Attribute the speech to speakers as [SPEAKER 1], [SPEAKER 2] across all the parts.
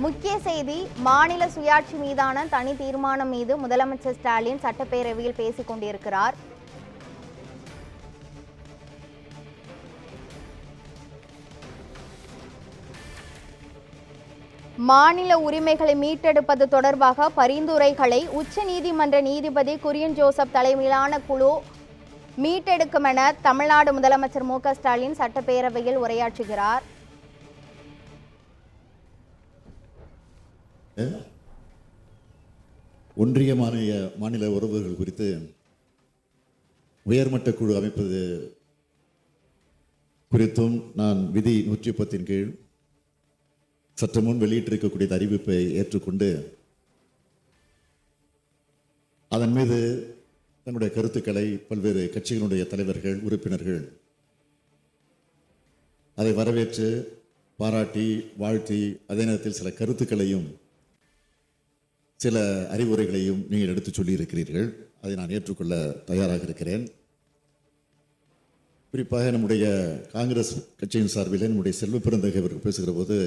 [SPEAKER 1] முக்கிய செய்தி. மாநில சுயாட்சி மீதான தனி தீர்மானம் மீது முதலமைச்சர் ஸ்டாலின் சட்டப்பேரவையில் பேசிக் கொண்டிருக்கிறார். மாநில உரிமைகளை மீட்டெடுப்பது தொடர்பாக பரிந்துரைகளை உச்சநீதிமன்ற நீதிபதி குரியன் ஜோசப் தலைமையிலான குழு மீட்டெடுக்கும் என தமிழ்நாடு முதலமைச்சர் மு.க. ஸ்டாலின் சட்டப்பேரவையில் உரையாற்றுகிறார்.
[SPEAKER 2] ஒன்றிய மாநில உறவுகள் குறித்து உயர்மட்ட குழு அமைப்பது குறித்தும் நான் விதி 110 கீழ் சற்று முன் வெளியிட்டிருக்கக்கூடிய அறிவிப்பை ஏற்றுக்கொண்டு அதன் மீது தன்னுடைய கருத்துக்களை பல்வேறு கட்சிகளுடைய தலைவர்கள், உறுப்பினர்கள் அதை வரவேற்று பாராட்டி வாழ்த்தி அதே நேரத்தில் சில கருத்துக்களையும் சில அறிவுரைகளையும் நீங்கள் எடுத்து சொல்லியிருக்கிறீர்கள். அதை நான் ஏற்றுக்கொள்ள தயாராக இருக்கிறேன். குறிப்பாக நம்முடைய காங்கிரஸ் கட்சியின் சார்பில் நம்முடைய செல்வ பெருந்தகை அவர்கள் பேசுகிற போது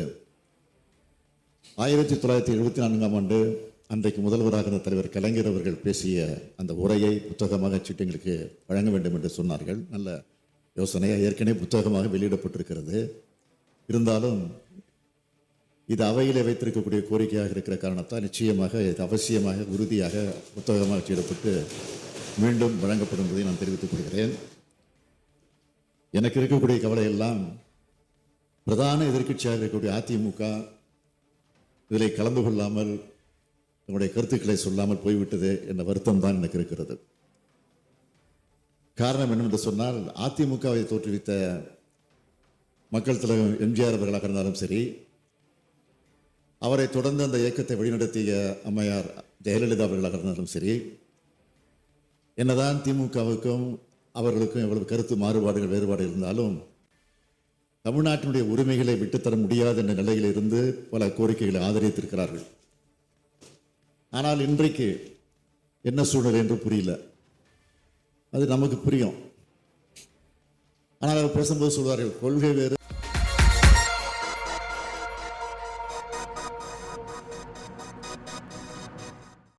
[SPEAKER 2] 1974ஆம் ஆண்டு அன்றைக்கு முதல்வராக இருந்த தலைவர் கலைஞர் அவர்கள் பேசிய அந்த உரையை புத்தகமாக சீட்டங்களுக்கு வழங்க வேண்டும் என்று சொன்னார்கள். நல்ல யோசனையாக ஏற்கனவே புத்தகமாக வெளியிடப்பட்டிருக்கிறது. இருந்தாலும் இது அவையிலே வைத்திருக்கக்கூடிய கோரிக்கையாக இருக்கிற காரணத்தால் நிச்சயமாக இது அவசியமாக உறுதியாக புத்தகமாக செய்யப்பட்டு மீண்டும் வழங்கப்படும் என்பதை நான் தெரிவித்துக் கொள்கிறேன். எனக்கு இருக்கக்கூடிய கவலை எல்லாம் பிரதான எதிர்க்கட்சியாக இருக்கக்கூடிய அதிமுக இதில் கலந்து கொள்ளாமல் நம்முடைய கருத்துக்களை சொல்லாமல் போய்விட்டது என்ற வருத்தம் தான் எனக்கு இருக்கிறது. காரணம் என்னவென்று சொன்னால், அதிமுகவை தோற்றுவித்த மக்கள் தலைவர் எம்ஜிஆர் அவர்களாக இருந்தாலும் சரி, அவரை தொடர்ந்து அந்த இயக்கத்தை வழிநடத்திய அம்மையார் ஜெயலலிதா அவர்களாக இருந்தாலும் சரி, என்னதான் திமுகவுக்கும் அவர்களுக்கும் எவ்வளவு கருத்து மாறுபாடுகள் வேறுபாடு இருந்தாலும் தமிழ்நாட்டினுடைய உரிமைகளை விட்டுத்தர முடியாது என்ற நிலையில் இருந்து பல கோரிக்கைகளை ஆதரித்திருக்கிறார்கள். ஆனால் இன்றைக்கு என்ன சூழ்நிலை என்று புரியல. அது நமக்கு புரியும். ஆனால் அவர் பேசும்போது சொல்வார்கள், கொள்கை வேறு